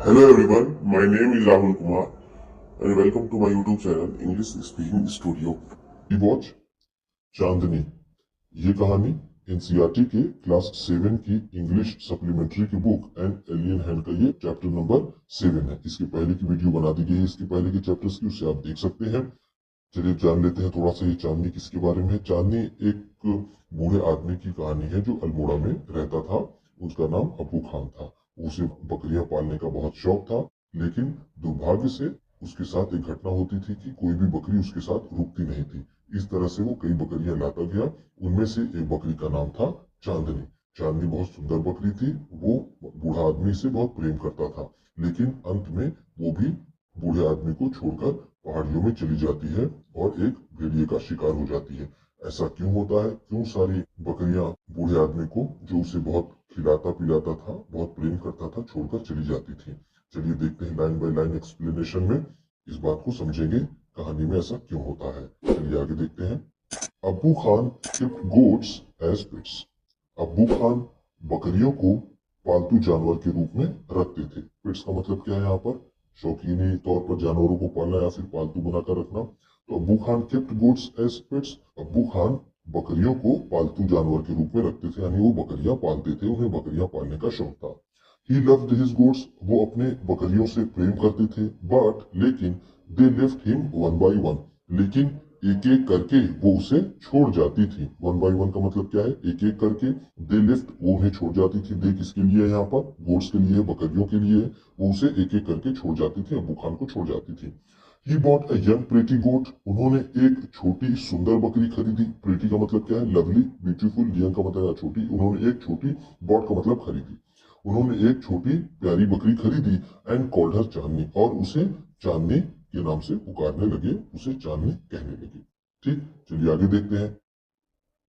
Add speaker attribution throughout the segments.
Speaker 1: Hello everyone, my name is Rahul Kumar and welcome to my YouTube channel English Speaking Studio. Watch Chandni, ये कहानी NCERT के class 7 की English supplementary की book and alien hand का ये chapter number 7 है। इसके पहले की वीडियो बना दी गई है इसके पहले के चैप्टर्स की, उससे आप देख सकते हैं। चलिए जान लेते हैं थोड़ा सा ये चांदनी किसके बारे में है। चांदनी एक बूढ़े आदमी की कहानी है जो अल्मोड़ा में रहता था। उसका नाम अबू खान था। उसे बकरियां पालने का बहुत शौक था, लेकिन दुर्भाग्य से उसके साथ एक घटना होती थी कि कोई भी बकरी उसके साथ रुकती नहीं थी। इस तरह से वो कई बकरियां लाता गया। उनमें से एक बकरी का नाम था चांदनी। चांदनी बहुत सुंदर बकरी थी। वो बूढ़ा आदमी से बहुत प्रेम करता था, लेकिन अंत में वो भी बूढ़े आदमी को छोड़कर पहाड़ियों में चली जाती है और एक भेड़िए का शिकार हो जाती है। ऐसा क्यों होता है? क्यों सारी बकरियां बूढ़े आदमी को, जो उसे बहुत खिलाता पिलाता था, बहुत प्रेम करता था, छोड़कर चली जाती थी? चलिए देखते हैं लाइन बाय लाइन एक्सप्लेनेशन में, इस बात को समझेंगे कहानी में ऐसा क्यों होता है। चलिए आगे देखते हैं। अब्बू Khan kept goats as pets. अब्बू खान बकरियों को पालतू जानवर के रूप में रखते थे। पेट्स का मतलब क्या है यहाँ पर? शौकीनी तौर पर जानवरों को पालना या फिर पालतू बनाकर रखना। तो अब्बू Khan kept goats as pets. अब्बू खान बकरियों को पालतू जानवर के रूप में रखते थे, यानी वो बकरियां पालते थे, उन्हें बकरियां पालने का शौक था। He loved his goats. वो अपने बकरियों से प्रेम करते थे। लेकिन they left him one by one. लेकिन एक एक करके वो उसे छोड़ जाती थी। वन बाई वन का मतलब क्या है? एक एक करके। दे लेफ्ट, वो उन्हें छोड़ जाती थी। दे किसके लिए है यहाँ पर? गोट्स के लिए, बकरियों के लिए। वो उसे एक एक करके छोड़ जाती थी, अबू खान को छोड़ जाती थी। He bought a young pretty goat. उन्होंने एक छोटी सुंदर बकरी खरीदी। प्रेटी का मतलब क्या है? Lovely, beautiful. यंग का मतलब छोटी। उन्होंने एक छोटी, बॉट का मतलब खरीदी। उन्होंने एक छोटी प्यारी बकरी खरीदी एंड कॉल्ड हर चांदनी, और उसे चांदनी के नाम से पुकारने लगे, उसे चांदनी कहने लगे। ठीक, चलिए आगे देखते हैं।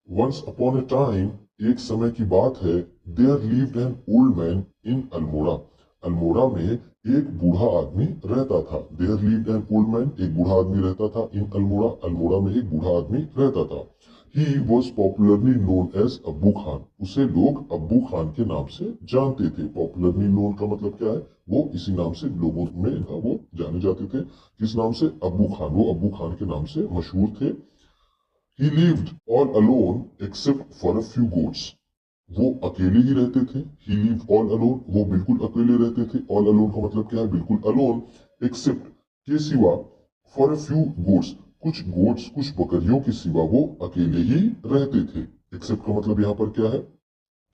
Speaker 1: वंस अपॉन ए टाइम, एक समय की बात है, there lived an old man in Almora. Almora में एक बूढ़ा आदमी रहता था। There lived an old man, एक बूढ़ा आदमी रहता था। इन अल्मोड़ा, अल्मोड़ा में एक बूढ़ा आदमी रहता था। He was popularly known as Abbu Khan. उसे लोग अब्बू खान के नाम से जानते थे। पॉपुलरली नोन का मतलब क्या है? वो इसी नाम से लोगों में वो जाने जाते थे। किस नाम से? अब्बू खान। वो अब्बू खान के नाम से मशहूर थे। He lived all alone except for a few goats. वो अकेले ही रहते थे। He lived all alone, वो बिल्कुल अकेले रहते थे। All alone का मतलब क्या है? बिल्कुल alone, except के सिवा, for a few goats, कुछ goats, कुछ बकरियों के सिवा वो अकेले ही रहते थे। Except का मतलब यहाँ पर क्या है?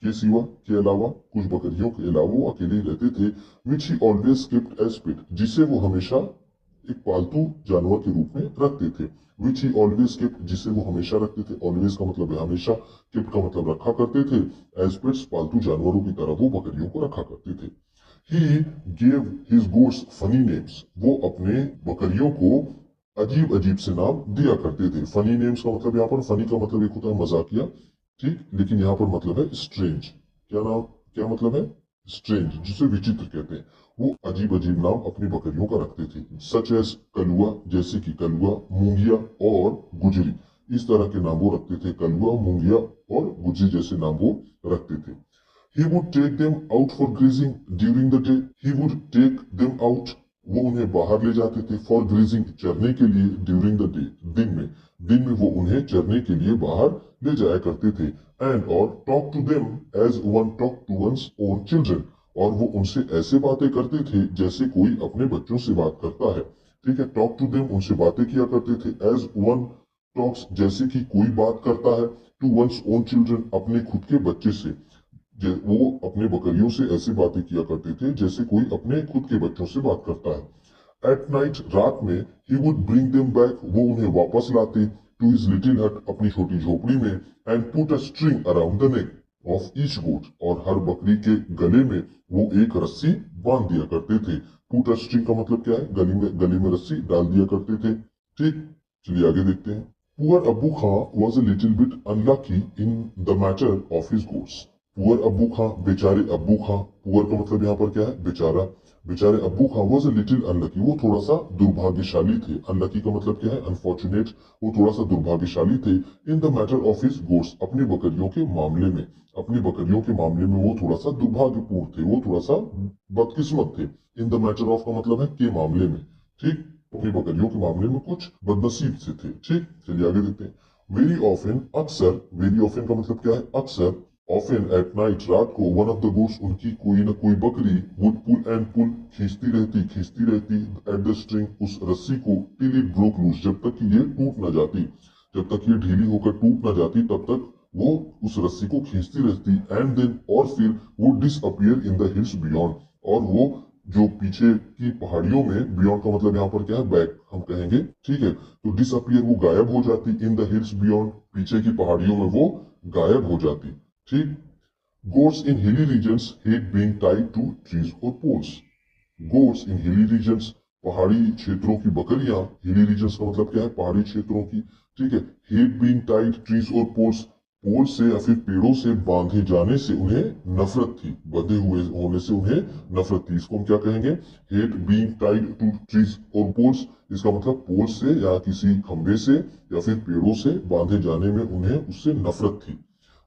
Speaker 1: के सिवा, के अलावा, कुछ बकरियों के अलावा वो अकेले ही रहते थे। Which he always kept as pet, जिसे वो हमेशा एक पालतू जानवर के रूप में रखते थे। विच ही ऑलवेज केप्ट, जिसे वो हमेशा रखते थे। ऑलवेज का मतलब है हमेशा, केप्ट का मतलब रखा करते थे। एज पेट्स, पालतू जानवरों की तरह वो बकरियों को रखा करते थे। He gave his goats funny names, वो अपने बकरियों को अजीब अजीब से नाम दिया करते थे। फनी नेम्स का मतलब यहाँ पर, फनी का मतलब एक होता है मजाकिया, ठीक, लेकिन यहाँ पर मतलब है स्ट्रेंज। क्या नाम, क्या मतलब है? स्ट्रेंज, जिसे विचित्र कहते हैं। वो अजीब अजीब नाम अपनी बकरियों का रखते थे। सच एस कलुआ, जैसे कि कलुआ, मूंगिया और गुजरी, इस तरह के नाम वो रखते थे। कलुआ, मूंगिया और गुजरी जैसे नाम वो रखते थे। He would take them out for grazing during the day. He would take them out. वो उन्हें बाहर ले जाते थे for grazing, चरने के लिए, during the day, दिन में वो उन्हें चरने के लिए बाहर ले जाया करते थे। And और talk to them as one talk to one's own children. और वो उनसे ऐसे बातें करते थे जैसे कोई अपने बच्चों से बात करता है। ठीक है, टॉक टू देम, उनसे बातें किया करते थे। एज वन टॉक्स, जैसे कि कोई बात करता है। टू वंस ओन चिल्ड्रन, अपने खुद के बच्चे से। वो अपने बकरियों से ऐसे बातें किया करते थे जैसे कोई अपने खुद के बच्चों से बात करता है। एट नाइट, रात में, he would bring them back, वो उन्हें वापस लाते। टू हिज लिटिल हट, अपनी छोटी झोपड़ी में। And put a string around the neck of each goat, और हर बकरी के गले में वो एक रस्सी बांध दिया करते थे। पुट अ स्ट्रिंग का मतलब क्या है? गले में रस्सी डाल दिया करते थे। ठीक, चलिए आगे देखते हैं। Poor Abbu Khan was a little bit unlucky in the matter of his goats. Poor Abbu Khan, बेचारे अब्बू खां। पुअर का मतलब यहाँ पर क्या है? बेचारा। बेचारे अब्बू Khan was a little unlucky, वो थोड़ा सा दुर्भाग्यशाली थे। अनलकी का मतलब क्या है? अनफॉर्चुनेट। वो थोड़ा सा दुर्भाग्यशाली थे। इन the matter of his goats, अपनी बकरियों के मामले में। अपनी बकरियों के मामले में वो थोड़ा सा दुर्भाग्यपूर्ण थे, वो थोड़ा सा बदकिस्मत थे। इन द मैटर ऑफ का मतलब है के मामले में, ठीक, अपनी बकरियों के मामले में कुछ बदनसीब से थे, ठीक। चलिए आगे देखते हैं। वेरी ऑफन, अक्सर, वेरी ऑफन का मतलब क्या है, अक्सर, ऑफन एट नाइट, रात को, वन ऑफ द गोट्स, उनकी कोई ना कोई बकरी, वुड पुल एंड पुल, खींचती रहती एट द स्ट्रिंग, उस रस्सी को, टिल इट ब्रोक लूज, जब तक कि ये टूट ना जाती, जब तक ये ढीली होकर टूट ना जाती तब तक वो उस रस्सी को खींचती रहती, एंड देन, और फिर वो disappear in the hills beyond, और वो जो पीछे की पहाड़ियों में, बियॉन्ड का मतलब यहाँ पर क्या है, बैक हम कहेंगे, ठीक है। तो डिसअपियर वो गायब हो जाती, इन द हिल्स बियॉन्ड, पीछे की पहाड़ियों में वो गायब हो जाती, ठीक। Goats in hilly regions hate being tied to trees और poles, goats in hilly regions, पहाड़ी क्षेत्रों की बकरियां, हिली रीजन्स का मतलब क्या है, पहाड़ी क्षेत्रों की, ठीक है। हेट बीइंग टाइड ट्रीज और पोल्स, पोल से या फिर पेड़ों से बांधे जाने से उन्हें नफरत थी, बंधे हुए होने से उन्हें नफरत थी, इसको हम क्या कहेंगे, hate being tied to trees और पोल्स, इसका मतलब पोल से या किसी खंबे से या फिर पेड़ों से बांधे जाने में उन्हें उससे नफरत थी।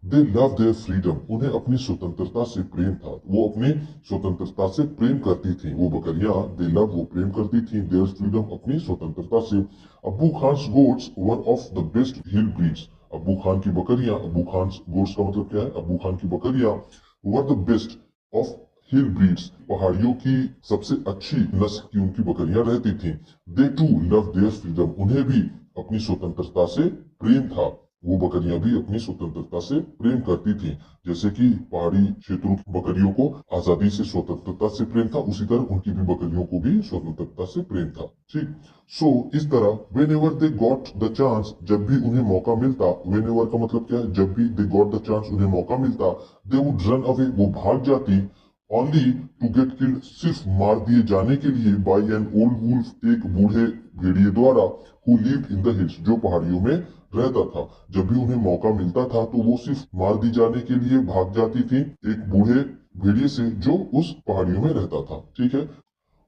Speaker 1: दे लव देयर फ्रीडम, उन्हें अपनी स्वतंत्रता से प्रेम था, वो अपनी स्वतंत्रता से प्रेम करती थी, वो बकरियां, दे लव, वो प्रेम करती थी, देयर फ्रीडम, अपनी स्वतंत्रता से। Abu Khan's goats one of the best hill breeds, Abu Khan की बकरियां, अबू खान गोट्स का मतलब क्या है, अबू खान की बकरियां, were the best of hill breeds, पहाड़ियों की सबसे अच्छी नस्ल की उनकी बकरियां रहती थी। दे टू लव देयर फ्रीडम, उन्हें भी अपनी स्वतंत्रता से प्रेम था, वो बकरियां भी अपनी स्वतंत्रता से प्रेम करती थी, जैसे कि पहाड़ी क्षेत्रों की बकरियों को आजादी से, स्वतंत्रता से प्रेम था, उसी तरह उनकी भी बकरियों को भी स्वतंत्रता से प्रेम था, ठीक। सो इस तरह when ever they got the chance, जब भी उन्हें मौका मिलता, वेन एवर का मतलब क्या है, जब भी दे गॉट द चांस, उन्हें मौका मिलता, दे वुड रन अवे, वो भाग जाती, ओनली टू गेट किल्ड, सिर्फ मार दिए जाने के लिए, बाई एन ओल्ड वुल्फ, एक बूढ़े भेड़िए द्वारा, who lived in the hills, जो पहाड़ियों में रहता था। जब भी उन्हें मौका मिलता था तो वो सिर्फ मार दी जाने के लिए भाग जाती थी, एक बूढ़े भेड़िए से जो उस पहाड़ियों में रहता था, ठीक है।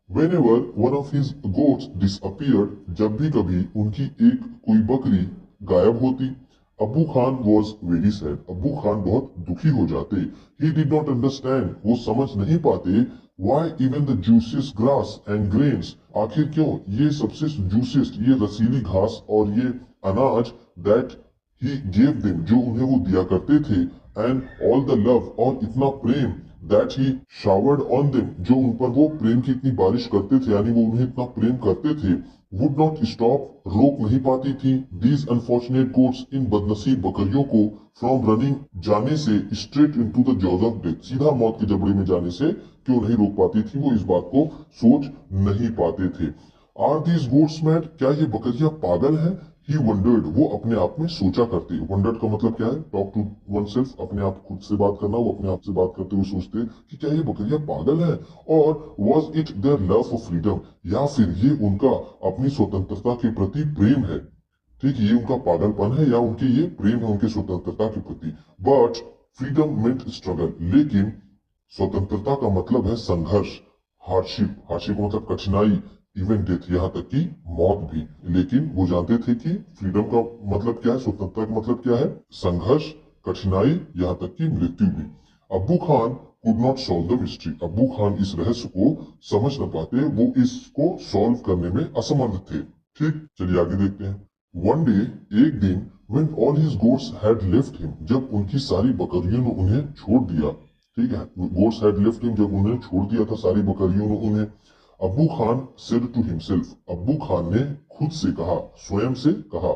Speaker 1: Whenever one of his goats disappeared, जब भी कभी उनकी एक कोई बकरी गायब होती, Abu Khan was very sad, Abu Khan बहुत दुखी हो जाते। He did not understand, वो समझ नहीं पाते, why even the juiciest grass and grains, आखिर क्यों ये सबसे juiciest, ये रसीली घास और ये अनाज, that he gave them, जो उन्हें वो दिया करते थे, and all the love, और इतना प्रेम, that he showered on them, जो उन पर वो प्रेम की इतनी बारिश करते थे, यानी वो उन्हें इतना प्रेम करते थे, would not stop, रोक नहीं पाती थी, these unfortunate goats, इन बदनसीब बकरियों को, from running, जाने से, straight into the jaws of death, सीधा मौत के जबड़े में जाने से क्यों नहीं रोक पाती थी, वो इस बात को सोच नहीं पाते थे। Are these goats mad, क्या ये बकरियां पागल हैं? He wondered, वो अपने आप में सोचा करते, wondered का मतलब क्या है, टॉक टू oneself, अपने आप खुद से बात करना, वो अपने आप से बात करते हुए सोचते कि क्या ये बकरियां पागल हैं, और was it their love for freedom, या फिर ये उनका अपनी स्वतंत्रता के प्रति प्रेम है, ठीक, ये उनका पागलपन है या उनके ये प्रेम है उनके स्वतंत्रता के प्रति। बट फ्रीडम मेंट स्ट्रगल, लेकिन स्वतंत्रता का मतलब है संघर्ष, हार्डशिप, हार्डशिप का मतलब कठिनाई, इवन डेथ, यहाँ तक कि मौत भी। लेकिन वो जानते थे कि फ्रीडम का मतलब क्या है, स्वतंत्रता का मतलब क्या है, संघर्ष, कठिनाई, यहाँ तक कि मृत्यु भी। अब्बू Khan could not solve the mystery, अब्बू खान इस रहस्य को समझ न पाते, वो इसको सॉल्व करने में असमर्थ थे, ठीक। चलिए आगे देखते हैं। वन डे, एक दिन, when all his goats had left him, जब उनकी सारी बकरियों ने उन्हें छोड़ दिया, ठीक है, goats had left him, जब उन्हें छोड़ दिया था सारी बकरियों ने उन्हें, अब्बू खान said to himself, अब्बू खान ने खुद से कहा, स्वयं से कहा,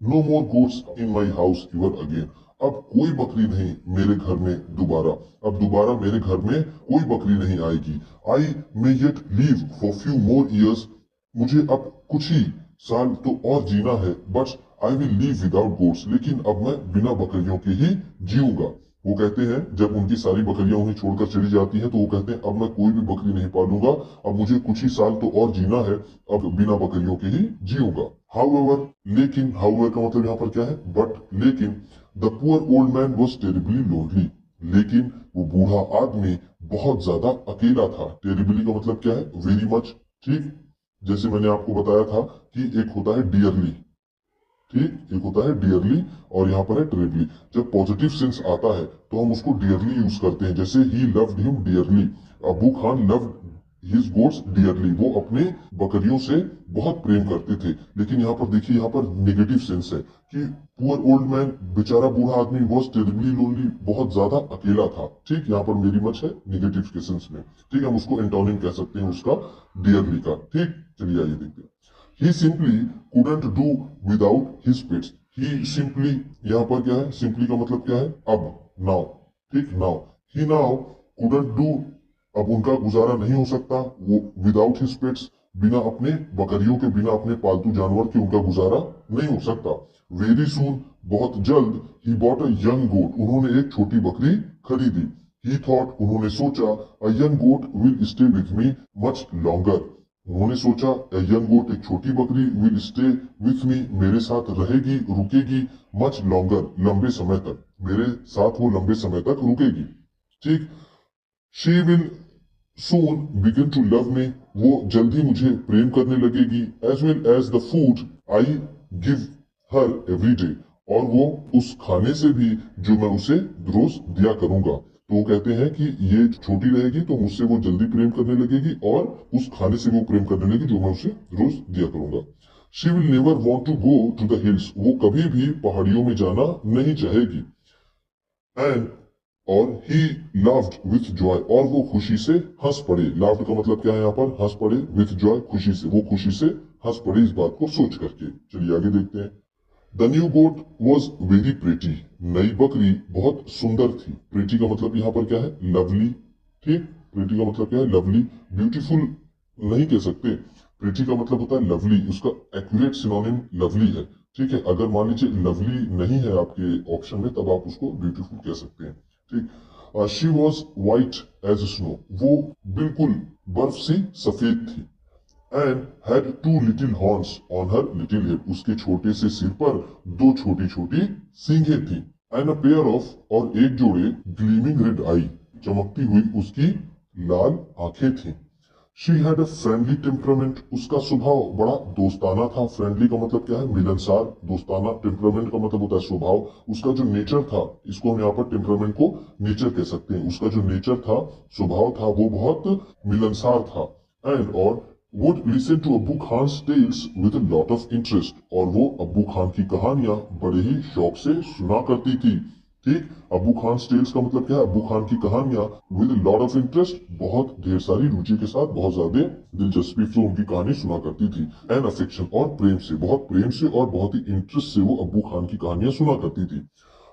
Speaker 1: no more goats in my house ever again, अब कोई बकरी नहीं मेरे घर में दोबारा, अब दोबारा मेरे घर में कोई बकरी नहीं आएगी। I may yet live for few more years, मुझे अब कुछ ही साल तो और जीना है, but I will leave without goats, लेकिन अब मैं बिना बकरियों के ही जीऊंगा। वो कहते हैं जब उनकी सारी बकरियां उन्हें छोड़कर चली जाती हैं तो वो कहते हैं अब मैं कोई भी बकरी नहीं पालूंगा, अब मुझे कुछ ही साल तो और जीना है, अब बिना बकरियों के ही जीऊंगा। हाउएवर, लेकिन, हाउएवर का मतलब यहाँ पर क्या है, बट, लेकिन, the poor old man was terribly lonely, लेकिन वो बूढ़ा आदमी बहुत ज्यादा अकेला था। टेरिबली का मतलब क्या है, वेरी मच, ठीक। जैसे मैंने आपको बताया था कि एक होता है डियरली, ठीक, एक होता है डियरली और यहाँ पर है टेरिबली। जब पॉजिटिव सेंस आता है तो हम उसको डियरली यूज करते हैं, जैसे he loved him dearly, Abu Khan loved his goats dearly, वो अपने बकरियों से बहुत प्रेम करते थे। लेकिन यहाँ पर देखिए, यहाँ पर नेगेटिव सेंस है कि पुअर ओल्ड मैन, बेचारा बूढ़ा आदमी, वॉज टेरिबली लोनली, बहुत ज्यादा अकेला था। ठीक, यहाँ पर मेरी मच है नेगेटिव के सेंस में। ठीक, हम उसको एंटोनिम कह सकते हैं उसका, डियरली का। ठीक, चलिए आइए देखते हैं। He simply couldn't do without his pets. He simply, यहाँ पर क्या है, सिंपली का मतलब क्या है, अब, नाउ। ठीक, now, he now couldn't do, अब उनका गुजारा नहीं हो सकता, वो विदाउट हिज पेट्स, बिना अपने बकरियों के, बिना अपने पालतू जानवर के उनका गुजारा नहीं हो सकता। वेरी सून, बहुत जल्द, ही बॉट अ यंग गोट, उन्होंने एक छोटी बकरी खरीदी। ही थॉट, उन्होंने सोचा, a young goat will stay with me much longer, उन्होंने सोचा, अ यंग गोट, एक छोटी बकरी, विल स्टे विथ मी, मेरे साथ रहेगी, रुकेगी, मच लॉन्गर, लंबे समय तक, मेरे साथ वो लंबे समय तक रुकेगी। ठीक, she will soon begin to love me, वो जल्दी मुझे प्रेम करने लगेगी, as well as the food I give her every day, और वो उस खाने से भी जो मैं उसे रोज दिया करूंगा। तो वो कहते हैं कि ये छोटी रहेगी तो मुझसे वो जल्दी प्रेम करने लगेगी, और उस खाने से वो प्रेम करने लगेगी जो मैं उसे रोज दिया करूंगा। She will never want to go to the hills, वो कभी भी पहाड़ियों में जाना नहीं चाहेगी। एंड, और ही लाफ्ड विथ जॉय, और वो खुशी से हंस पड़े। लाफ्ड का मतलब क्या है यहाँ पर, हंस पड़े, विथ जॉय, खुशी से, वो खुशी से हंस पड़े इस बात को सोच करके। चलिए आगे देखते हैं। The new goat was very pretty, नई बकरी बहुत सुंदर थी। प्रेटी का मतलब यहाँ पर क्या है, लवली। ठीक, प्रेटी का मतलब क्या है, लवली। ब्यूटीफुल नहीं कह सकते, प्रेटी का मतलब होता है लवली, उसका एक्यूरेट सिनोनिम लवली है। ठीक है, अगर मान लीजिए लवली नहीं है आपके ऑप्शन में, तब आप उसको ब्यूटीफुल कह सकते हैं। ठीक, she was white as snow, वो बिल्कुल बर्फ सी सफेद थी। And had two little horns on her little head, उसके छोटे से सिर पर दो छोटी छोटी सींगें थी। एंड अ पेयर ऑफ, और एक जोड़े, ग्लीमिंग रेड आई, चमकती हुई उसकी लाल आंखें थी। She had a friendly temperament, उसका स्वभाव बड़ा दोस्ताना था। फ्रेंडली का मतलब क्या है, मिलनसार, दोस्ताना। टेम्परामेंट का मतलब होता है स्वभाव। उसका जो नेचर था, इसको हम यहाँ पर टेम्परामेंट को नेचर कह सकते हैं। उसका जो नेचर था, स्वभाव था, वो बहुत मिलनसार था। एंड, और would listen to Abbu Khan's tales with a lot of interest, और वो अब्बू खान की कहानियां बड़े ही शौक से सुना करती थी। ठीक, अब्बू खान टेल्स का मतलब क्या है, अब्बू खान की कहानियां, विद लॉट ऑफ इंटरेस्ट, बहुत ढेर सारी रुचि के साथ, बहुत ज्यादा दिलचस्पी से उनकी कहानी सुना करती थी। एंड अफेक्शन, और प्रेम से, बहुत प्रेम से और बहुत ही इंटरेस्ट से वो अब्बू खान की कहानियां सुना करती थी।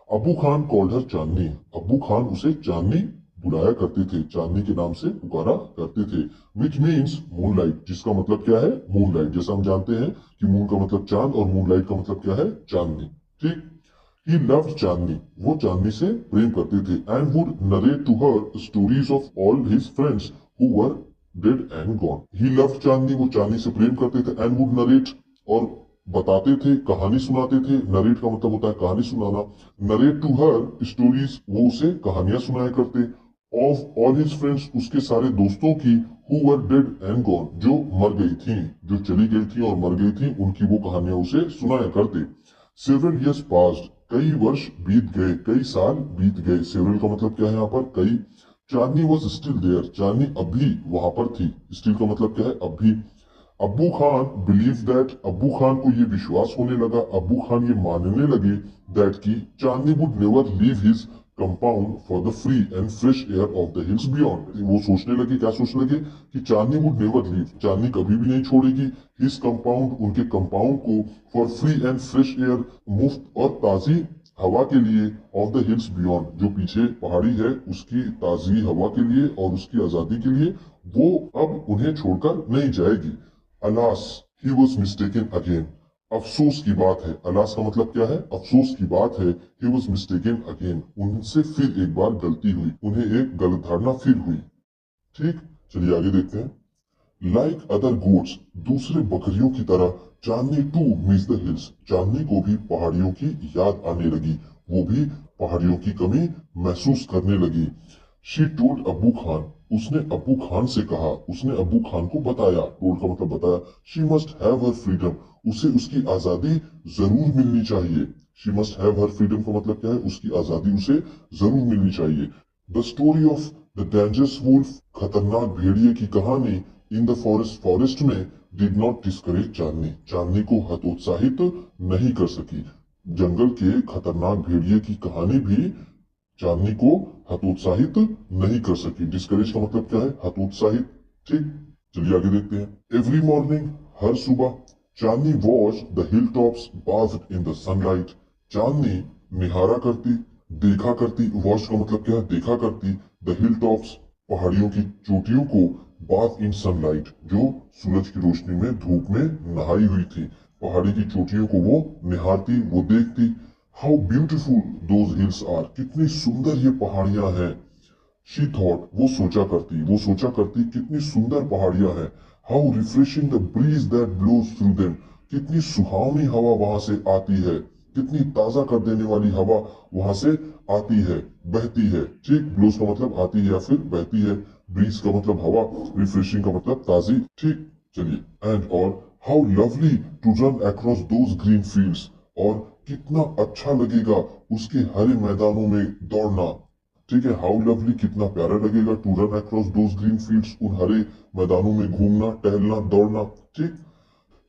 Speaker 1: अब्बू खान कॉल्ड हर चांदनी, अब्बू खान उसे चांदनी बुलाया करते थे, चांदनी के नाम से पुकारा करते थे। विच मीन्स मूनलाइट, जिसका मतलब क्या है, मूनलाइट। जैसा हम जानते हैं कि मून का मतलब चांद और मूनलाइट का मतलब क्या है, चांदनी। ठीक, ही लव्ड चांदनी, वो चांदनी से प्रेम करते थे। And would narrate to her stories of all his friends who were dead and gone. He loved Chandni, वो चांदनी से प्रेम करते थे। एंड वुड नरेट, और बताते थे, कहानी सुनाते थे। नरेट का मतलब होता है कहानी सुनाना। नरेट टू हर स्टोरीज, वो उसे कहानियां सुनाया करते। ऑफ ऑल हिज फ्रेंड्स, उसके सारे दोस्तों की, who were dead and gone, जो मर गई थी, जो चली गई थी और मर गई थी, उनकी वो कहानियां उसे सुनाया करते। सेवरल ईयर्स पास्ड, कई वर्ष बीत गए, कई साल बीत गए। सेवरल का मतलब क्या है यहाँ पर, कई। चांदनी वॉज स्टिल देयर, चांदनी अभी वहां पर थी। स्टिल का मतलब क्या है, अभी। अब्बू खान बिलीव दैट, अब्बू खान को ये विश्वास होने लगा, अब्बू खान ये मानने लगे, दैट की Chandni would never leave his compound for the free and fresh air of the hills beyond. वो सोचने लगे, क्या सोचने लगे, कि Chandni would never leave, Chandni कभी भी नहीं छोड़ेगी, हिज कंपाउंड, उनके कंपाउंड को, for free and fresh air, मुफ्त और ताजी हवा के लिए, ऑफ द हिल्स बियॉन्ड, जो पीछे पहाड़ी है उसकी ताजी हवा के लिए और उसकी आजादी के लिए, वो अब उन्हें छोड़कर नहीं जाएगी। Alas, he was mistaken again, अफसोस की बात है। अलास का मतलब क्या है, अफसोस की बात है। ही वॉज मिस्टेकन अगेन, उनसे फिर एक बार गलती हुई, उन्हें एक गलत धारणा फिर हुई। ठीक, चलिए आगे देखते हैं। लाइक अदर गोट्स, दूसरे बकरियों की तरह, चांदनी टू मिस द हिल्स, चांदनी को भी पहाड़ियों की याद आने लगी, वो भी पहाड़ियों की कमी महसूस करने लगी। शी टोल्ड अब्बू खान, उसने अब्बू खान से कहा, उसने अब्बू खान को बताया, टोल्ड का मतलब बताया। She must have her freedom, उसे उसकी आजादी जरूर मिलनी चाहिए। She must have her freedom का मतलब क्या है, उसकी आजादी उसे जरूर मिलनी चाहिए। The story of the dangerous wolf, खतरनाक भेड़िए की कहानी इन द फॉरेस्ट में did not discourage Chandni, Chandni को हतोत्साहित नहीं कर सकी। जंगल के खतरनाक भेड़िए की कहानी भी चांदनी को हतोत्साहित नहीं कर सकी। डिस्करेज का मतलब क्या है? हतोत्साहित। ठीक, चलिए आगे देखते हैं। एवरी मॉर्निंग, हर सुबह, Chandni watch the hill tops bathed in the sunlight, Chandni निहारा करती, देखा करती, वॉच का मतलब क्या है? देखा करती, द हिल टॉप्स, पहाड़ियों की चोटियों को, बाथ इन सनलाइट, जो सूरज की रोशनी में, धूप में नहाई हुई थी, पहाड़ी की चोटियों को वो निहारती, वो देखती। How beautiful those hills are, कितनी सुंदर ये पहाड़ियां हैं। शी थॉट, वो सोचा करती कितनी सुंदर पहाड़ियां हैं। How refreshing the breeze that blows through them, कितनी सुहावनी हवा वहां से आती है, कितनी ताजा कर देने वाली हवा वहां से आती है, बहती है। ठीक, ब्लोज का मतलब आती है या फिर बहती है, ब्रीज का मतलब हवा, रिफ्रेशिंग का मतलब ताजी। ठीक, चलिए। एंड और how lovely to run across those green fields, और कितना अच्छा लगेगा उसके हरे मैदानों में दौड़ना। ठीक है, हाउ लवली, कितना प्यारा लगेगा, to run across those green fields, उन हरे मैदानों में घूमना, टहलना, दौड़ना। ठीक,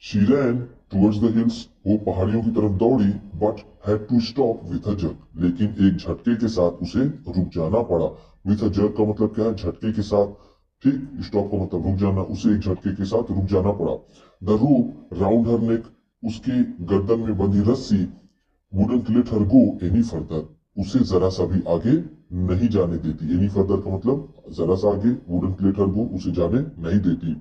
Speaker 1: she ran towards the hills, वो पहाड़ियों की तरफ दौड़ी, but had to stop with a jerk, लेकिन एक झटके के साथ उसे रुक जाना पड़ा। विथ अ जर्क का मतलब क्या है? झटके के साथ। ठीक, स्टॉप का मतलब रुक जाना, उसे एक झटके के साथ रुक जाना पड़ा। द रोप राउंड हर नेक, उसके गर्दन में बंधी रस्सी, wouldn't let her go any further, उसे जरा सा भी आगे नहीं जाने देती। एनी फर्दर का मतलब जरा सा आगे, वुडंट लेट हर गो, उसे जाने नहीं देती।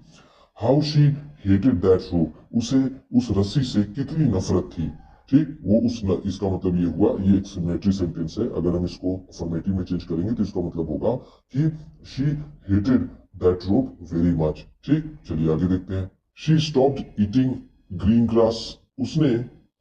Speaker 1: हाउ शी हेटेड दैट रोप, उसे उस रस्सी से कितनी नफरत थी। ठीक, वो इसका मतलब ये हुआ, ये एक सिमेट्री सेंटेंस है, अगर हम इसको फॉर्मेटिव में चेंज करेंगे तो इसका मतलब होगा कि she hated that rope very much. ठीक, चलिए आगे देखते हैं। She stopped eating green grass, उसने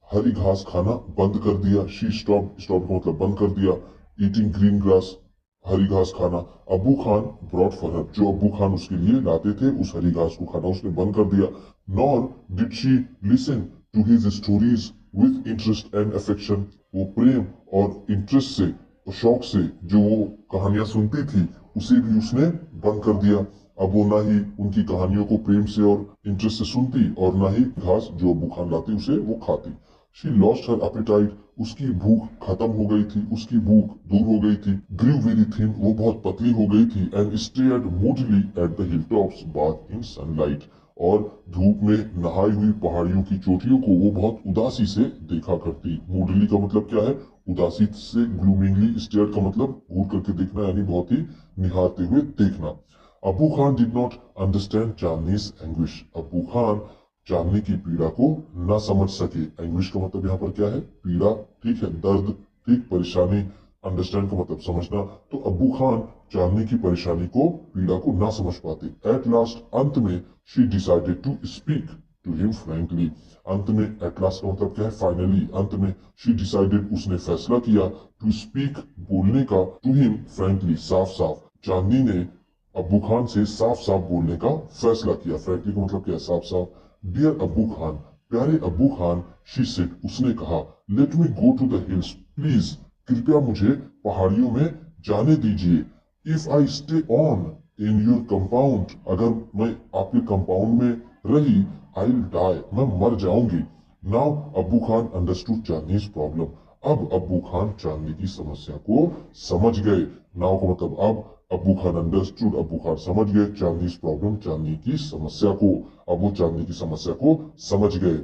Speaker 1: हरी घास खाना बंद कर दिया। शी स्टॉप का मतलब बंद कर दिया। ईटिंग ग्रीन ग्रास, हरी घास खाना। Abu Khan brought for her, जो अबू खान उसके लिए लाते थे उस हरी घास को खाना उसने बंद कर दिया। Nor did she listen to his stories with interest and affection, वो प्रेम और इंटरेस्ट से और शौक से जो वो कहानियां सुनती थी उसे भी उसने बंद कर दिया। अब वो ना ही उनकी कहानियों को प्रेम से और इंटरेस्ट से सुनती और ना ही घास जो अबू खान लाती उसे वो खाती। शी लॉस्ट हर एपेटाइट, उसकी भूख खत्म हो गई थी, उसकी भूख दूर हो गई थी। ग्रीव वेरी थिन, वो बहुत पतली हो गई थी। And stared moodily at the hilltops bath in sunlight, और धूप में नहाई हुई पहाड़ियों की चोटियों को वो बहुत उदासी से देखा करती। मूडली का मतलब क्या है? उदासी से। ग्लूमिंगली, स्टेयर्ड का मतलब घूर करके देखना, यानी बहुत ही निहारते हुए देखना। Abu Khan did not understand Chandni's anguish, Abu Khan Chandni की पीड़ा को ना समझ सके। एंग्विश का मतलब यहाँ पर क्या है? पीड़ा। ठीक है, दर्द। ठीक, परेशानी। अंडरस्टैंड का मतलब समझना। तो अबू खान चांदनी की परेशानी को, पीड़ा को ना समझ पाते। एट लास्ट, अंत में, she decided to speak to him frankly, अंत में, एट लास्ट का मतलब क्या है? फाइनली, अंत में, शी डिसाइडेड, उसने फैसला किया, टू स्पीक, बोलने का, टू हिम फ्रैंकली, साफ साफ। चांदनी ने अबू खान से साफ साफ बोलने का फैसला किया। फ्रैंकली का मतलब क्या है? साफ साफ। डियर अबू खान, प्यारे अबू खान, शी सेड, उसने कहा, let me go to the hills please, कृपया मुझे पहाड़ियों में जाने दीजिए। If I stay on in your compound, अगर मैं आपके कंपाउंड में रही, आई विल डाई, मैं मर जाऊंगी। Now Abu Khan understood Chandni's problem, अब अबू खान चांदनी की समस्या को समझ गए। नाउ का मतलब अब, अबू खान अंडरस्टूड, अबू खान समझ गए, चांदनीज प्रॉब्लम, चांदनी की समस्या को। अब वो चांदनी की समस्या को समझ गए।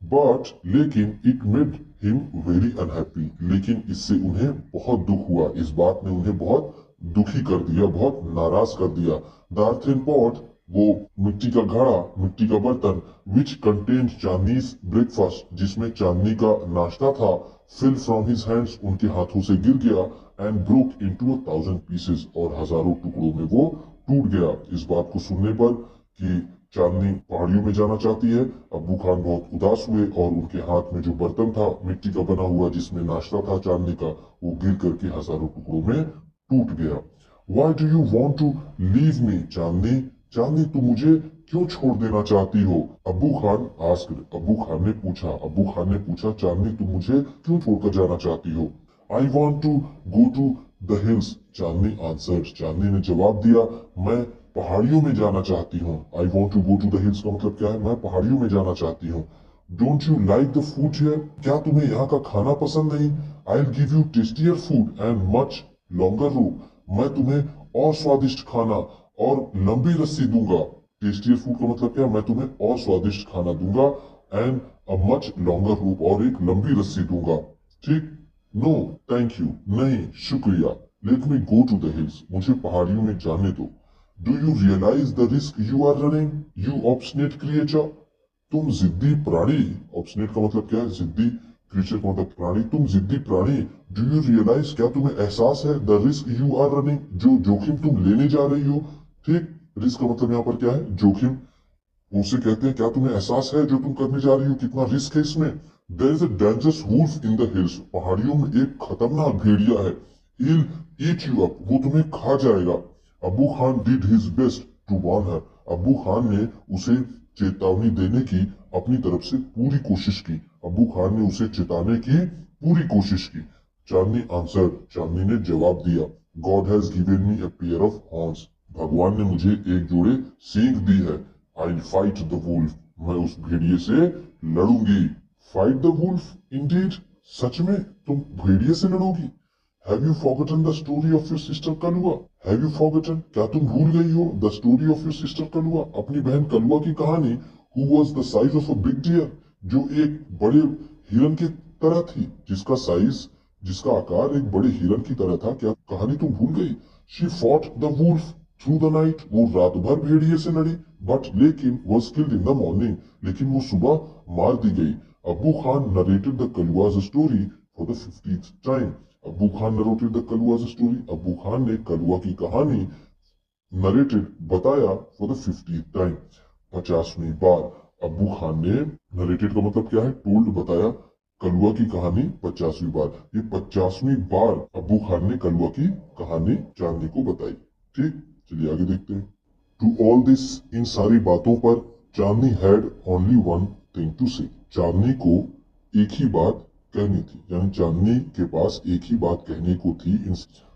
Speaker 1: बट, लेकिन, it made him very unhappy, लेकिन इससे उन्हें बहुत दुख हुआ, इस बात ने उन्हें बहुत दुखी कर दिया, बहुत नाराज कर दिया। द अर्थन पॉट, वो मिट्टी का घड़ा, मिट्टी का बर्तन, विच कंटेन्ड चांदनीज ब्रेकफास्ट, जिसमें चांदनी का नाश्ता था, फिल फ्रॉम हिज हैंड्स, उनके हाथों से गिर गया, एंड ब्रोक इनटू 1,000 पीसेस, और हजारों टुकड़ों में वो टूट गया। इस बात को सुनने पर कि चांदनी पहाड़ियों में जाना चाहती है, अबू खान बहुत उदास हुए और उनके हाथ में जो बर्तन था मिट्टी का बना हुआ जिसमें नाश्ता था चांदनी का, वो गिर करके हजारों टुकड़ों में टूट गया। Why do you want to leave me Chandni, Chandni तुम मुझे क्यों छोड़ देना चाहती हो? अबू खान आस्क्ड, अबू खान ने पूछा, चांदनी तुम मुझे क्यों छोड़कर जाना चाहती हो? I want to go to the hills, Chandni answered, Chandni ने जवाब दिया, मैं पहाड़ियों में जाना चाहती हूँ। I want to go to the hills का मतलब क्या है, मैं पहाड़ियों में जाना चाहती हूँ। Don't you like the food here, क्या तुम्हें यहाँ का खाना पसंद नहीं। I will give you tastier food and much longer rope, मैं तुम्हें और स्वादिष्ट खाना और लंबी रस्सी दूंगा। टेस्टियर फूड का मतलब क्या है, मैं तुम्हें और स्वादिष्ट खाना दूंगा एंड अ मच लॉन्गर रूप, और एक लंबी रस्सी दूंगा। ठीक। नो थैंक यू, नहीं शुक्रिया। Let me go to the hills, मुझे पहाड़ियों में जाने दो। Do you realise the risk you are running, you obstinate creature, तुम जिद्दी प्राणी। ऑब्स्टिनेट का मतलब क्या है, जिद्दी। क्रिएचर का मतलब प्राणी, तुम जिद्दी प्राणी। डू यू रियलाइज, क्या तुम्हें एहसास है, the risk you are running, जो जोखिम तुम लेने जा रही हो। ठीक। रिस्क का मतलब यहाँ पर क्या है, जोखिम। उनसे कहते हैं क्या तुम्हें एहसास है जो तुम करने जा रही हो, कितना रिस्क है इसमें। There is a dangerous wolf in the hills, पहाड़ियों में एक खतरनाक भेड़िया है। he'll eat you up, वो तुम्हें खा जाएगा। Abu Khan did his best to warn her, Abu Khan ने उसे चेतावनी देने की अपनी तरफ से पूरी कोशिश की। अबू खान ने उसे चेताने की पूरी कोशिश की। चांदनी आंसर्ड, चांदनी ने जवाब दिया, God has given me a pair of horns, भगवान ने मुझे एक जोड़े सींग दी है। आई फाइट द वुल्फ, मैं उस भेड़िए से लड़ूंगी। फाइट द वुल्फ इंडीड, सच में तुम भेड़िए से लड़ोगी। Have you forgotten the story of your sister Kalua, have you forgotten, क्या तुम भूल गई हो, the story of your sister Kalua, अपनी बहन कलुआ की कहानी। Who was the size of a big deer, जो एक बड़े हिरन की तरह थी, जिसका साइज, जिसका आकार एक बड़े हिरन की तरह था, क्या कहानी तुम भूल गई। She fought the wolf through the night, वो रात भर भेड़िए से लड़ी, बट लेकिन was killed in the morning, लेकिन वो सुबह मार दी गई। Abu Khan narrated the Kalua's story for the 50th time, Abu Khan narrated the Kalua's story, Abu Khan ने कलुआ की कहानी नरेटेड बताया फॉर द 50th टाइम, 50वीं बार। अबू खान ने, नरेटेड का मतलब क्या है, टोल्ड, बताया, कलुआ की कहानी 50वीं बार, ये 50वीं बार अबू खान ने कलुआ की कहानी चांदनी को बताई। ठीक, चलिए आगे देखते हैं। टू ऑल दिस, इन सारी बातों पर, Chandni had only one thing to say, Chandni को एक ही बात कहनी थी, यानी चांदनी के पास एक ही बात कहने को थी।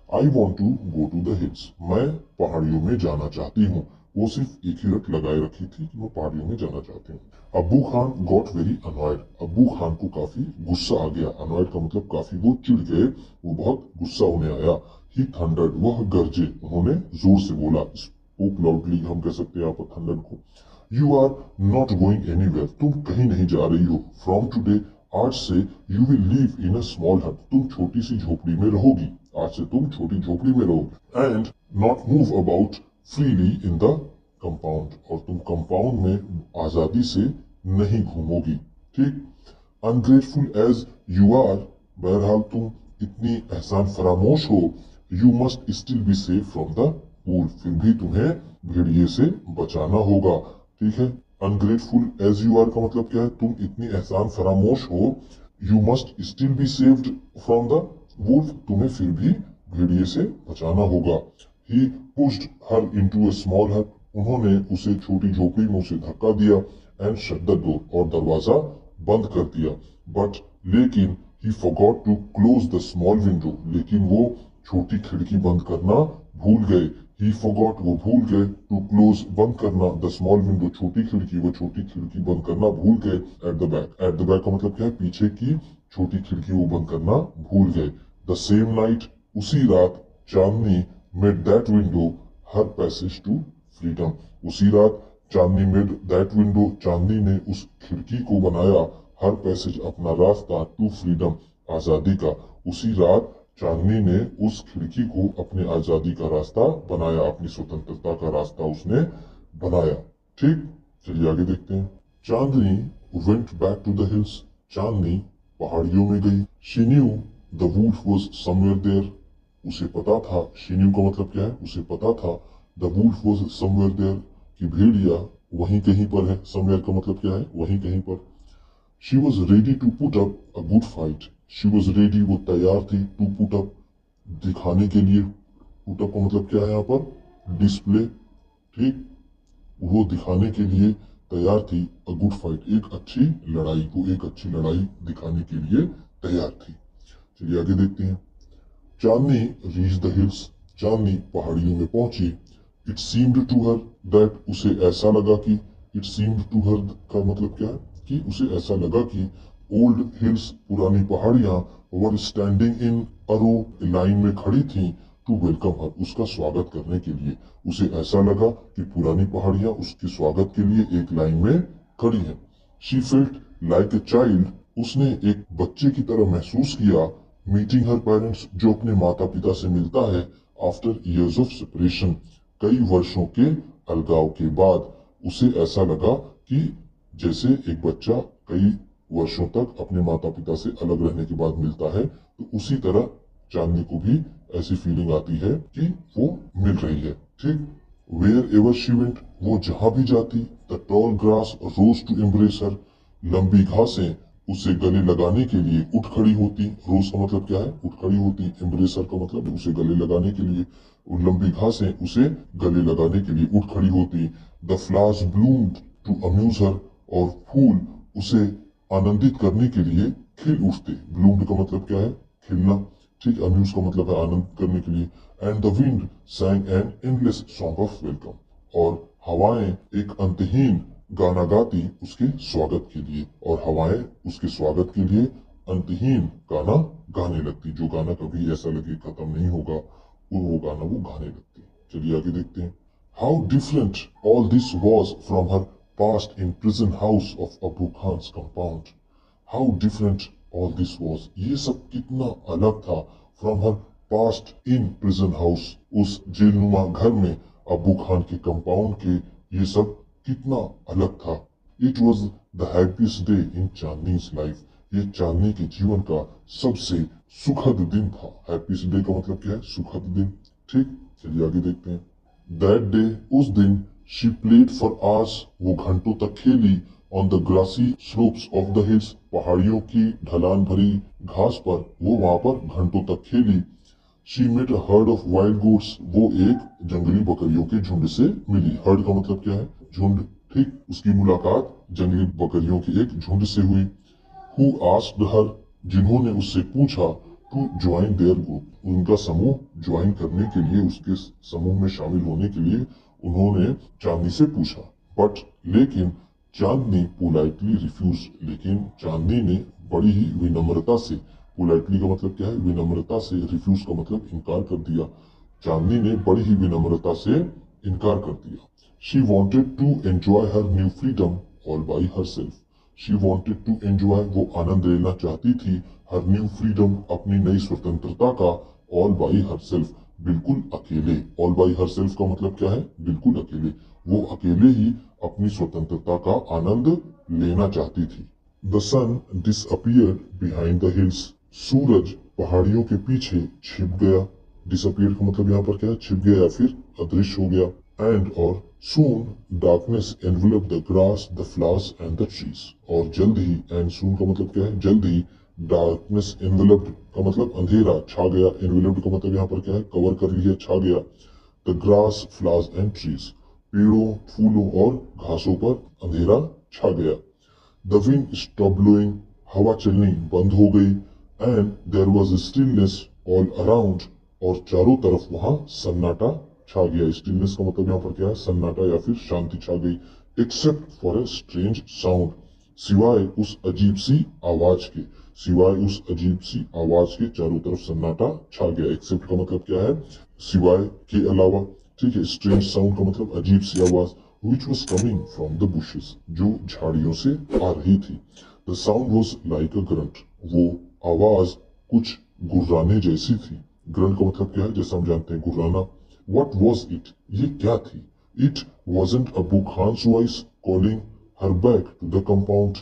Speaker 1: I want to go to the hills, मैं पहाड़ियों में जाना चाहती हूँ। वो सिर्फ एक ही रट लगाए रखी थी कि मैं पहाड़ियों में जाना चाहती हूँ। Abu Khan got very annoyed, Abu Khan को काफी गुस्सा आ गया। अनॉयड का मतलब काफी वो चिढ़ गए, वो बहुत गुस्सा उन्हें आया। ही थंडर्ड, वह गरजे, उन्होंने जोर से बोला। स्पोक लाउडली हम कह सकते हैं यहाँ पर थंडर्ड को। You are not going anywhere, तुम कहीं नहीं जा रही हो। फ्रॉम टुडे, आज से, you will live in a small हट, तुम छोटी सी झोपड़ी में रहोगी। आज से तुम छोटी झोपड़ी में रहोगे। And not move about freely in the compound, और तुम कंपाउंड में आजादी से नहीं घूमोगी। ठीक। अनग्रेटफुल एज यू आर, बहरहाल तुम इतनी एहसान फरामोश हो। You must still be safe from the wolf, फिर भी तुम्हें भेड़िए से बचाना होगा। ठीक है। अनग्रेटफुल एज यू आर का मतलब क्या है, तुम इतनी एहसान फरामोश हो। You must still be saved from the wolf, तुम्हें फिर भी भेड़िए से बचाना होगा। He pushed her into a small hut, उन्होंने उसे छोटी झोपड़ी में उसे धक्का दिया। एंड शट द डोर, और दरवाजा बंद कर दिया। बट लेकिन he forgot to close the small window, लेकिन वो छोटी खिड़की बंद करना भूल गए। ही फॉरगॉट, वो भूल गए, टू क्लोज, बंद करना, द स्मॉल विंडो, छोटी खिड़की, वो छोटी खिड़की बंद करना भूल गए। At the back, at the back का मतलब क्या है, पीछे की छोटी खिड़की वो बंद करना भूल गए। द सेम नाइट, उसी रात, Chandni made that window her passage to freedom, उसी रात Chandni made that window, Chandni ने उस खिड़की को बनाया, हर पैसेज, अपना रास्ता, टू फ्रीडम, आजादी का। उसी रात चांदनी ने उस खिड़की को अपने आजादी का रास्ता बनाया, अपनी स्वतंत्रता का रास्ता उसने बनाया। ठीक, चलिए आगे देखते हैं। Chandni went back to the hills, Chandni पहाड़ियों में गई। She knew the wolf was somewhere there, उसे पता था, शी न्यू का मतलब क्या है, उसे पता था, the wolf was somewhere there, कि भेड़िया वहीं कहीं पर है। समवेयर का मतलब क्या है, वहीं कहीं पर। She was ready to put up a good fight, she was ready, वो तैयार थी, टू पुट अप, दिखाने के लिए। पुट अप का मतलब क्या है यहाँ पर, डिस्प्ले। ठीक, वो दिखाने के लिए तैयार थी, अ गुड फाइट, एक अच्छी लड़ाई को, एक अच्छी लड़ाई दिखाने के लिए तैयार थी। चलिए आगे देखते हैं। Chandni reach the hills, Chandni पहाड़ियों में पहुंची। It seemed to her that, उसे ऐसा लगा कि, इट सीम्ड टू हर का मतलब क्या है कि उसे ऐसा लगा कि ओल्ड हिल्स पुरानी पहाड़ियां were standing in a row, line में खड़ी थी, टू वेलकम हर उसका स्वागत करने के लिए। उसे ऐसा लगा कि पुरानी पहाड़ियां उसके स्वागत के लिए एक लाइन में खड़ी हैं। She felt like a child, उसने एक बच्चे की तरह महसूस किया। मीटिंग हर पेरेंट्स, जो अपने माता पिता से मिलता है। आफ्टर ईयर्स ऑफ सेपरेशन, कई वर्षों के अलगाव के बाद। उसे ऐसा लगा कि जैसे एक बच्चा कई वर्षों तक अपने माता पिता से अलग रहने के बाद मिलता है, तो उसी तरह चांदनी को भी ऐसी फीलिंग आती है कि वो मिल रही है। ठीक, वेयर एवर शी वेंट, वो जहां भी जाती, the tall grass rose to embrace her, लंबी घासें उसे गले लगाने के लिए उठ खड़ी होती। रोज का मतलब क्या है, उठ खड़ी होती। एम्ब्रेसर का मतलब उसे गले लगाने के लिए, और लंबी घासें उसे गले लगाने के लिए उठ खड़ी होती। The flowers bloomed to amuse her, और फूल उसे आनंदित करने के लिए खिल उठते। ब्लूम्ड का मतलब क्या है, खिलना। ठीक, अम्यूज का मतलब है आनंद करने के लिए। And the wind sang an endless song of welcome, और हवाएं एक अंतहीन गाना गाती उसके स्वागत के लिए, और हवाएं उसके स्वागत के लिए अंतहीन गाना गाने लगती। जो गाना कभी ऐसा लगे खत्म नहीं होगा, वो गाना वो गाने लगती। चलिए आगे देखते हैं। How different all this was from her past in prison house of Abu Khan's compound. How different all this was, ये सब कितना अलग था। From her past in prison house, उस जेलनुमा घर में, अबू खान के कंपाउंड के, ये सब कितना अलग था। It was the happiest day in Chandni's life, ये चांदनी के जीवन का सबसे सुखद दिन था। हैप्पीस्ट डे का मतलब क्या है, सुखद दिन। ठीक, चलिए आगे देखते हैं। दैट डे, उस दिन, शी प्लेड फॉर आवर्स, वो घंटों तक खेली। On the grassy slopes of the hills, पहाड़ियों की ढलान भरी घास पर वो वहां पर घंटों तक खेली। She met a herd of wild goats, वो एक जंगली बकरियों के झुंड से मिली। हर्ड का मतलब क्या है, झुंड। ठीक, उसकी मुलाकात जंगली बकरियों के एक झुंड से हुई। हु आस्क्ड हर, जिन्होंने उससे पूछा, टू ज्वाइन देयर ग्रुप, उनका समूह ज्वाइन करने के लिए, उसके समूह में शामिल होने के लिए उन्होंने चांदनी से पूछा। बट, लेकिन, चांदनी पोलाइटली रिफ्यूज, लेकिन चांदनी ने बड़ी ही विनम्रता से, पोलाइटली का मतलब क्या है, विनम्रता से, रिफ्यूज का मतलब इनकार कर दिया। चांदनी ने बड़ी ही विनम्रता से इनकार कर दिया। She wanted to enjoy her new freedom all by herself, she wanted to enjoy, वो आनंद लेना चाहती थी, हर न्यू फ्रीडम, अपनी नई स्वतंत्रता का, ऑल बाई हर सेल्फ, बिल्कुल अकेले। ऑल बाई हर सेल्फ का मतलब क्या है, बिल्कुल अकेले। वो अकेले ही अपनी स्वतंत्रता का आनंद लेना चाहती थी। The sun disappeared behind the hills, सूरज पहाड़ियों के पीछे छिप गया। डिसअपियर का मतलब यहाँ पर क्या है, छिप गया या फिर अदृश्य हो गया। एंड, और, soon darkness enveloped the grass, the flowers and the trees, और जल्द ही, एंड soon का मतलब क्या है, जल्द ही, darkness enveloped का मतलब अंधेरा छा गया, enveloped का मतलब यहाँ पर क्या है, कवर कर लिया, छा गया। the grass, flowers and trees, पेड़ों, फूलों और घासों पर अंधेरा छा गया। the wind stopped blowing, हवा चलनी बंद हो गई। and there was a stillness all around, और चारों तरफ वहां सन्नाटा छा गया। स्टिलनेस का मतलब यहाँ पर क्या है, सन्नाटा या फिर शांति छा गई। Except for a strange sound, सिवाय उस अजीब सी आवाज के, सिवाय उस अजीब सी आवाज के चारों तरफ सन्नाटा छा गया। एक्सेप्ट का मतलब क्या है, सिवाय के अलावा। ठीक है, स्ट्रेंज साउंड का मतलब अजीब सी आवाज। Which was coming from the bushes, जो झाड़ियों से आ रही थी। The sound was like a grunt, वो आवाज कुछ गुर्राने जैसी थी। ग्रंट का मतलब क्या है, जैसा हम जानते हैं गुर्राना। What was it? ये क्या थी? It wasn't Abu Khan's voice calling her back to the compound.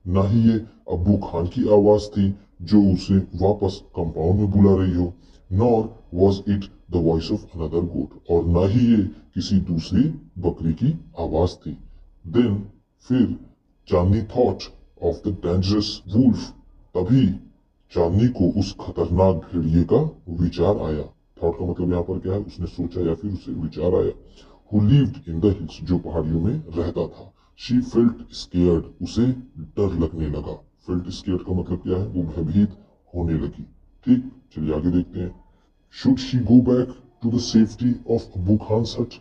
Speaker 1: ना ही ये अबू खान की आवाज थी जो उसे वापस कंपाउंड में बुला रही हो। Nor was it the voice of another goat. और ना ही ये किसी दूसरी बकरी की आवाज थी। Then, फिर, चांदनी thought of the dangerous wolf. तभी चांदनी को उस खतरनाक भेड़िए का विचार आया। थॉट का मतलब यहाँ पर क्या है, उसने सोचा या फिर उसे विचार आया। Who lived in the hills, जो पहाड़ियों में रहता था। She felt scared, उसे डर लगने लगा। Felt scared का मतलब क्या है, वो भयभीत होने लगी। ठीक, चलिए आगे देखते हैं। Should she go back to the safety of Abu Khan's hut?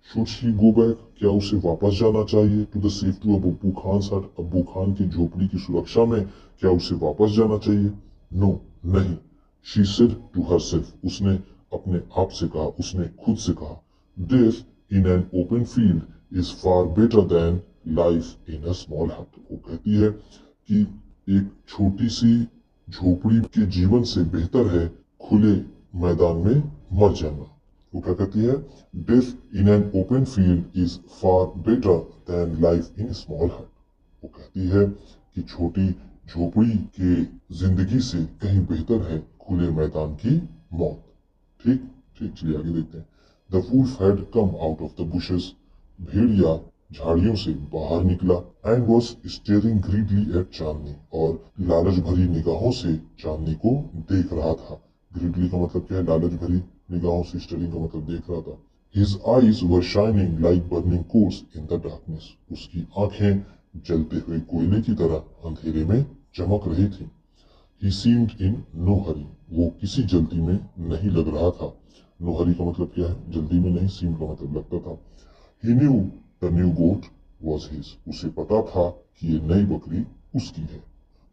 Speaker 1: Should she go back? क्या उसे वापस जाना चाहिए to the safety of Abu Khan's hut? Abu Khan की झोपड़ी की सुरक्षा में क्या उसे वापस जाना चाहिए? No, नहीं. She said to herself, उसने अपने आप से कहा, उसने खुद से कहा, death in an open field is far better than life in a small hut. वो कहती है कि एक छोटी सी झोपड़ी के जीवन से बेहतर है खुले मैदान में मर जाना. वो क्या कहती है? Death in an open field is far better than life in small हट. वो कहती है कि छोटी झोपड़ी के जिंदगी से कहीं बेहतर है खुले मैदान की मौत. ठीक ठीक, चलिए आगे देखते हैं. The wolf had come out of the bushes. भेड़िया झाड़ियों से बाहर निकला and was staring greedily at Chandni. और लालच भरी निगाहों से चांदनी को देख रहा था. ग्रीडली का मतलब क्या है? लालच भरी निगाहों से. स्टेयरिंग का मतलब देख रहा था. His eyes were shining like burning coals in the darkness. उसकी आंखें जलते हुए कोयले की तरह अंधेरे में चमक रही थी. He seemed in no hurry. वो किसी जल्दी में नहीं लग रहा था. No hurry का मतलब क्या है? जल्दी में नहीं. Seemed का मतलब लगता था. He knew the new goat was his. उसे पता था कि ये नई बकरी उसकी है.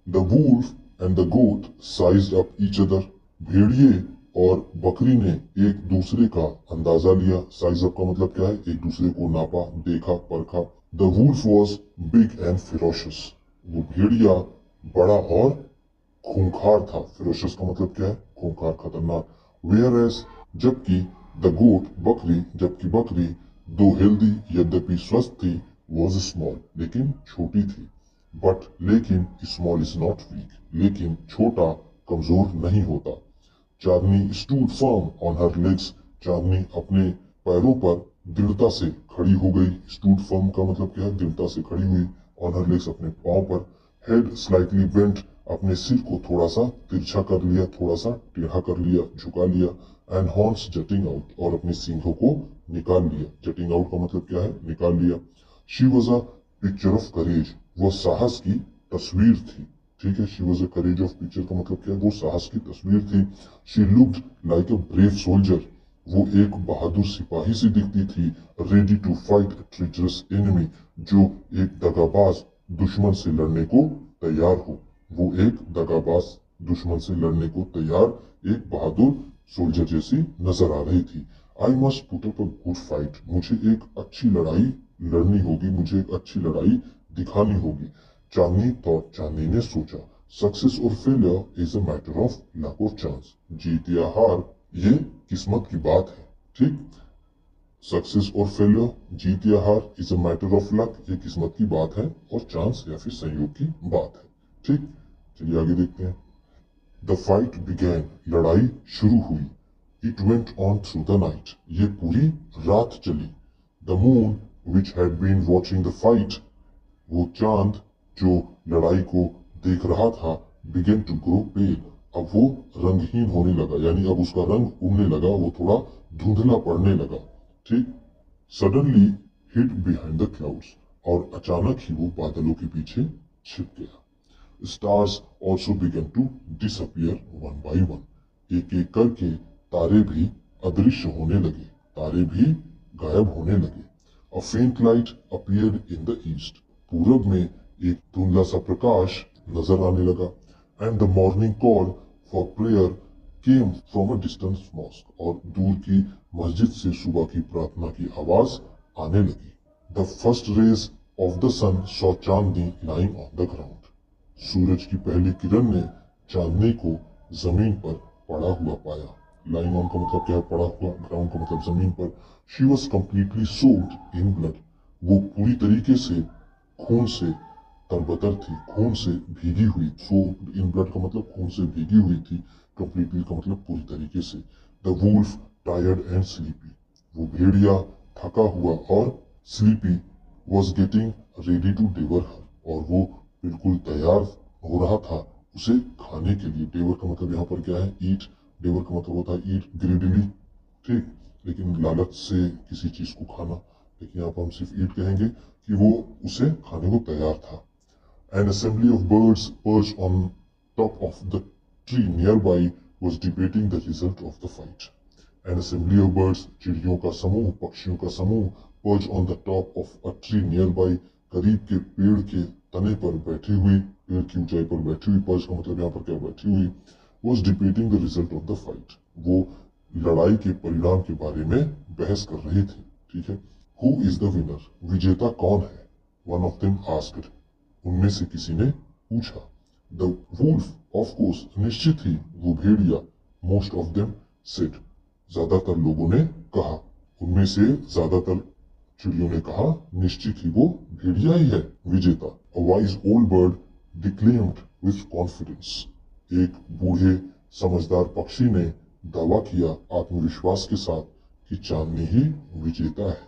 Speaker 1: The wolf and the goat sized up each other. भेड़िए और बकरी ने एक दूसरे का अंदाजा लिया. साइज अप का मतलब क्या है? एक दूसरे को नापा, देखा, परखा. The wolf was big and ferocious. वो भेड़िया बड़ा और खूंखार था. फिरोशस का मतलब क्या है? खूंखार, खतरनाक. वेयर एज जबकि द गोट जबकि बकरी दो हेल्दी यद्यपि स्वस्थ थी, वॉज स्मॉल लेकिन छोटी थी. बट लेकिन स्मॉल इज नॉट वीक. लेकिन छोटा कमजोर नहीं होता. Chandni stood firm on her legs. चांदनी अपने पैरों पर दृढ़ता से खड़ी हो गई. स्टूड फर्म का मतलब क्या है? दृढ़ता से खड़ी हुई. ऑन हर लेग्स अपने पांव पर. Head slightly bent. अपने सिर को थोड़ा सा तिरछा कर लिया, थोड़ा सा टेढ़ा कर लिया, झुका लिया. And horns jutting out. और अपने सींगों को निकाल लिया. जटिंग आउट का मतलब क्या है? निकाल लिया. She was a picture of courage. वह साहस की तस्वीर थी. ठीक है. She was a courage of picture का मतलब क्या है? वो साहस की तस्वीर थी. She looked like a brave soldier. वो एक बहादुर सिपाही सी दिखती थी. Ready to fight treacherous enemy. जो एक दगाबाज दुश्मन से लड़ने को तैयार हो. वो एक दगाबाज दुश्मन से लड़ने को तैयार एक बहादुर सोल्जर जैसी नजर आ रही थी. I must put up a good fight. मुझे एक अच्छी लड़ाई लड़नी होगी. मुझे एक अच्छी लड़ाई दिखानी होगी. चांदनी ने सोचा. सक्सेस और failure is a matter of luck और चांस. जीत या हार ये किस्मत की बात है. ठीक. सक्सेस और फेलियर, जीत या हार, is a matter of luck, ये किस्मत की बात है और चांस या फिर संयोग की बात है. ठीक. चलिए आगे देखते हैं. The fight began. लड़ाई शुरू हुई. It went on through the night. ये पूरी रात चली. The moon which had been watching the fight. वो चांद जो लड़ाई को देख रहा था, बिगेन टू ग्रो पेल. अब वो रंगहीन होने लगा, यानी अब उसका रंग उड़ने लगा. वो थोड़ा धुंधला पड़ने लगा. ठीक. Suddenly hid behind the clouds. और अचानक ही वो बादलों के पीछे छिप गया. Stars also began to disappear one by one. एक एक करके तारे भी अदृश्य होने लगे. तारे भी गायब होने लगे. A faint light appeared in the east. पूरब में एक धुंधला सा प्रकाश नजर आने लगा. And the morning call for prayer came from a distance mosque. और दूर की मस्जिद से सुबह की प्रार्थना की आवाज आने लगी. The first rays of the sun saw Chandni lying on the ground. सूरज की पहली किरण ने चांदनी को जमीन पर पड़ा हुआ पाया. लाइंग ऑन का मतलब क्या है? पड़ा हुआ. ग्राउंड का मतलब जमीन पर. She was completely soaked in blood. वो पूरी तरीके से खून से तरबतर थी, खून से भीगी हुई. सोक्ड इन ब्लड का मतलब खून से भीगी हुई थी. कंप्लीटली का मतलब पूरी तरीके से. The wolf tired and sleepy. वो भेड़िया थका हुआ और sleepy was getting ready to devour her. और वो बिल्कुल तैयार हो रहा था उसे खाने के लिए. डेवर का मतलब यहाँ पर क्या है? ईट. डेवर का मतलब होता है ईट ग्रीडली. ठीक. लेकिन लालच से किसी चीज को खाना. लेकिन यहाँ पर हम सिर्फ ईट कहेंगे कि वो उसे खाने को तैयार था. N assembly of birds perch on top of the tree near by was debating the result of the fight. An assembly of birds, चिड़ियों का समूह, पक्षियों का समूह, perched on the top of a tree nearby, करीब के पेड़ के तने पर बैठी हुई, पेड़ की ऊंचाई पर बैठी हुई, perched का मतलब यहाँ पर क्या बैठी हुई, was debating the result of the fight. वो लड़ाई के परिणाम के बारे में बहस कर रही थी, ठीक है. Who is the winner? विजेता कौन है? One of them asked. उनमें से किसी ने पूछा. The wolf, of course, निश्चित ही वो भेड़िया. Most of them said. ज्यादातर लोगों ने कहा. उनमें से ज्यादातर चिड़ियों ने कहा निश्चित ही वो भेड़िया ही है विजेता. A wise old bird declaimed with confidence. एक बूढ़े समझदार पक्षी ने दावा किया आत्मविश्वास के साथ कि चांदनी ही विजेता है.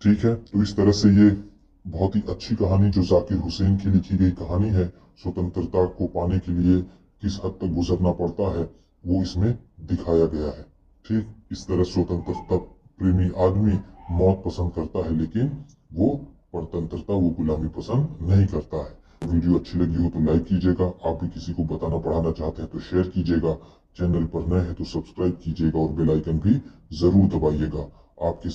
Speaker 1: ठीक है, तो इस तरह से ये बहुत ही अच्छी कहानी जो जाकिर हुसैन की लिखी गई कहानी है, स्वतंत्रता को पाने के लिए किस हद तक गुजरना पड़ता है वो इसमें दिखाया गया है. ठीक, इस तरह स्वतंत्रता प्रेमी आदमी मौत पसंद करता है लेकिन वो परतंत्रता, वो गुलामी पसंद नहीं करता है. वीडियो अच्छी लगी हो तो लाइक कीजिएगा. आप भी किसी को बताना पढ़ाना चाहते हैं तो शेयर कीजिएगा. चैनल पर नए हैं तो सब्सक्राइब कीजिएगा और बेल आइकन भी जरूर दबाइएगा. आपके